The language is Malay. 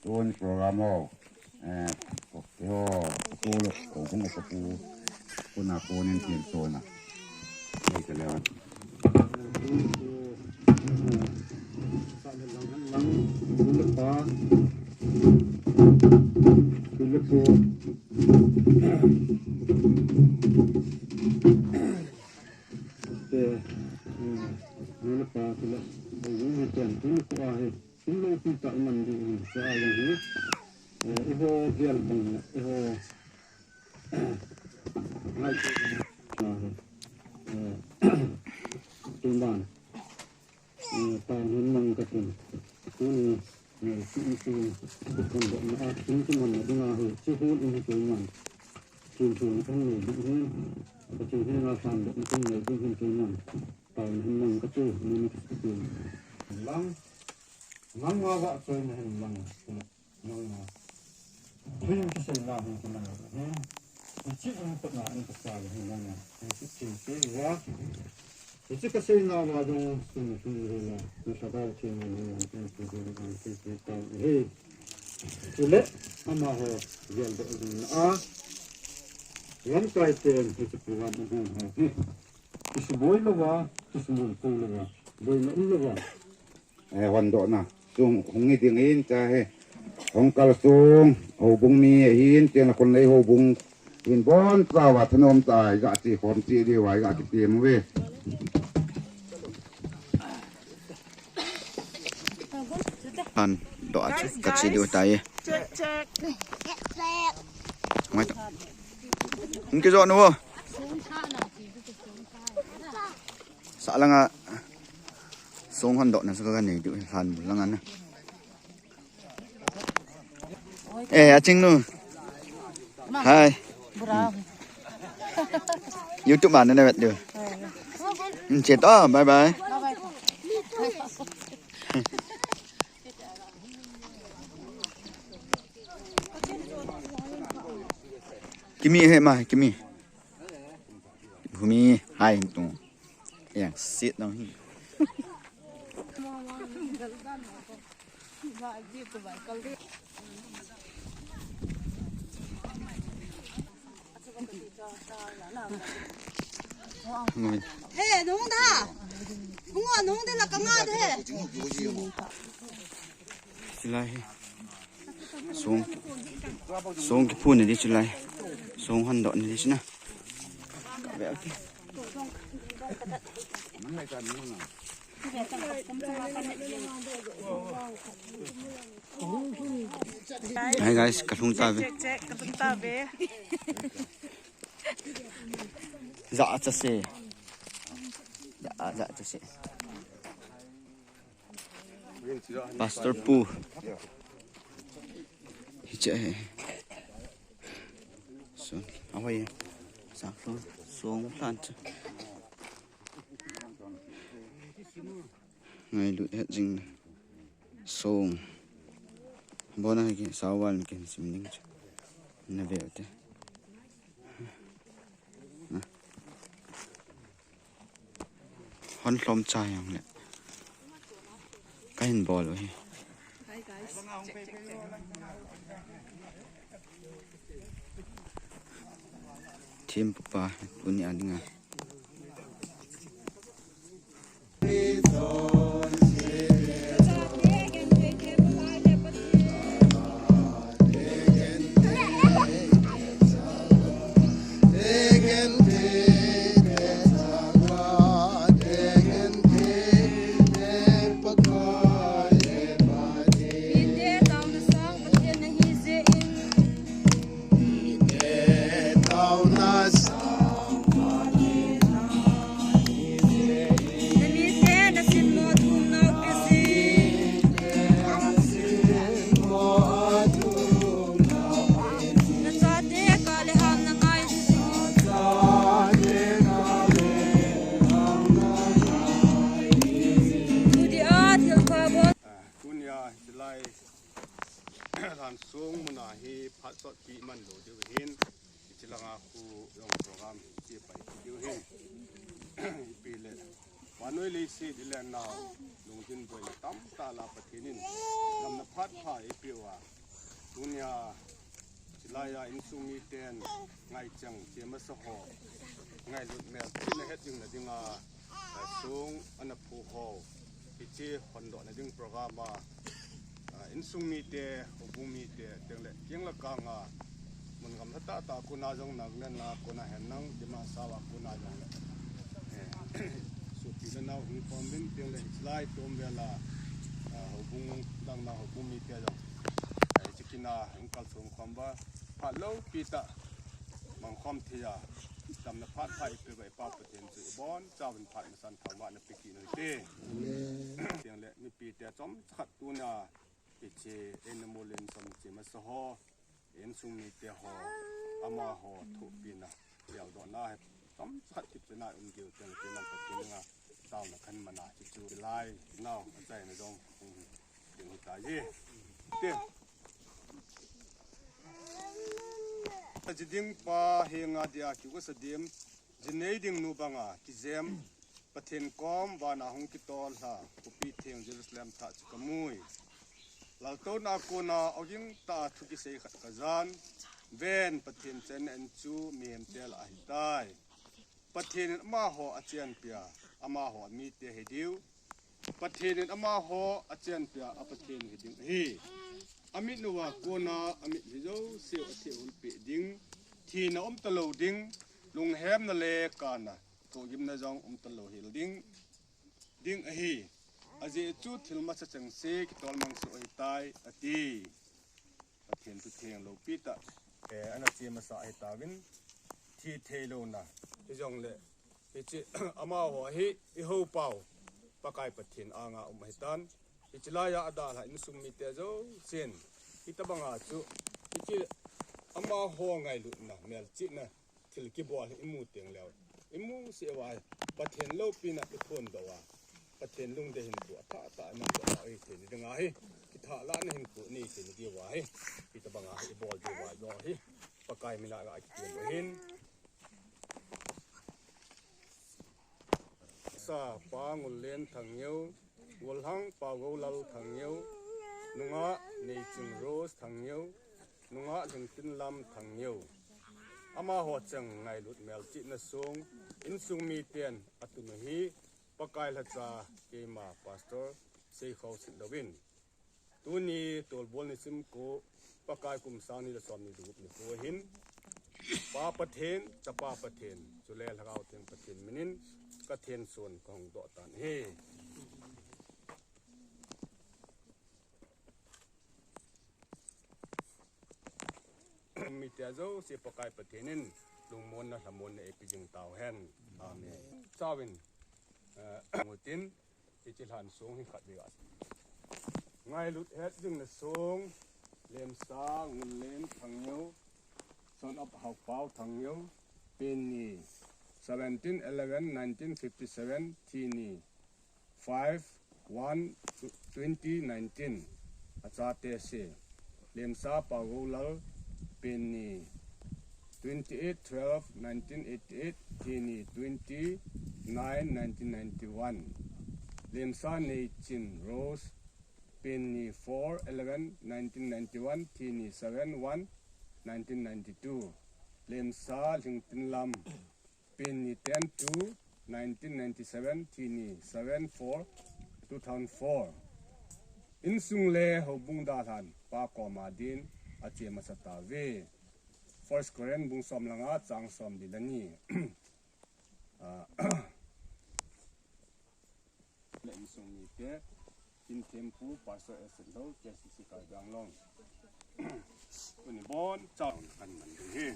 tuon programo ko ko kung ko kuna kunin tin sona ni kalawanวันโดนะซุงหงนี่ติงอินจ้าเฮหงกะละซุงโหบุงมีหินเตียงละคนเลยโหบุงหินบอนสาวัฒนมตายกะสิคนสิดีไว้กะสิเตรียมเว้อันดอกกัดสิดูตายไม่ต้องมึงกี่จอดนู่สาลังอ่ะส่งคนดอกนั่นสักกันนี่ดูทันบุลังอันนะจริงนู่ไฮYouTube บ้านนั่นได้แบบเดียวเจ็ดต่อบายบายกิมมี่เฮ้มากิมมี่ภูมิไฮตรงอย่างซิดน้องเฮ้น้องท่าน้องเดละกังอาเด้จิไลส่งกี่พูนนี่จิไลส่งหันดอกนี่สินะแบบHai guys, katung tabe. Katung tabe. Dạ cho xe. Dạ cho xe. Pastor Pu. Hice. Son, apa ya? Saklo, song plant. Ngay lụi hết dinh sông bố này cái sáuวันcái sim linh nó về thế hòn lom chai không nè cái hình bò rồi thêm papa punya adinga sung muna hi phat sot ki man lo de hin chilanga khu yong program chi pai ki hin pi le Wanoi lisi dilen na lungtin boy tam ta la patinin lam na phat pha ipiwa dunya silaya insumi ten ngai chang chema sa ho ngai lut mel tin na het ding na dinga sung ana phu ho ichi hondo na ding programa insumi te obumi te tengle kyangla ka nga mun gam ta ta kuna jong nang na kuna hen nang dima sawa kuna jong so pila na hu pambin tengle slide tombela hobung dang na hobumi te jong chikina inkal sung khamba palo pita mang khom thia tam na phat phai pe bai pa paten chu bon chawin phat na san thawma na piki no te tengle mi pi te chom khat tu na ichi enemolin som chi ma so ho en sung mi te ho ama ho thu pina yaw do na tom khat ti na geu teng te nam patin nga taw na khan mana chi chu lai naw sai na dong ding ta ye te jiding pa henga dia ki ko sadim jinei ding nu banga ki jem pathen kom wa na hong ki tol ha upi theng Jerusalem tha chikamui lalto na ko na oging ta thu ki sei khat kazan ven pathen chen en chu miem tel a hitai pathen ma ho achian pia ama ho mi te hediu pathen ama ho achian pia apathen heding hi amit nuwa ko na amit hizo seo athe ul pe ding thi na talo ding lung hem na le kana to gim na jong talo hil ding a hi aje chu thil ma cha chang se ki tol mang so ai tai ati pathen tu theng lo pita ana che ma sa ai ta win thi thelo na jong le ichi ama ho hi I ho pau pakai pathen anga hitan ichilaya ada la insum mi te zo chen itabanga chu ichi ama ho ngai lu na mel chi na thil ki bol imu teng lew imu se wa pathen lo pina ki thon do wa pathen lung de hin ku tha ta na ko ai te ni nga hi ki tha la na hin ku ni te ni di wa hi itabanga I bol di wa do hi pakai mi la ga ki te hin sa pa ngul len thang yeu wol hang pa go lal thang yeu nunga nei chung rose thang yeu nunga jing tin lam thang yeu ama ho chang ngai lut mel chi na sung in sung mi ten atu na hi pakai la cha ke ma pastor sei khaw sin dawin tu ni tol bol ni sim ko pakai kum sang ni la som ni dup ni ko hin pa pathen chapa pathen chule lagaw teng pathen minin ka then son kong do tan he mi te zo se pakai pathenin lungmon na hamon na epijing taw hen amen chawin mutin ichilhan song hi khat bias ngai lut het jing na song lem sa ngun lem thangyo son up how pau thangyo penni 17/11/1957 tini 5/1/2019 achate se lemsa pagolal penni 28/12/1988 tini 29/1991 lemsa neichin rose penni 4/11/1991 tini 7/1/1992 lemsa lingtin lam penni 10/2/1997 tini 7/4/2004 insung le hobung dalan pa ko madin ache masata ve first korean bung som langa chang som dilani le insung ni te in tempu pastor eselo kcc ka ganglong uni bon chang kan man he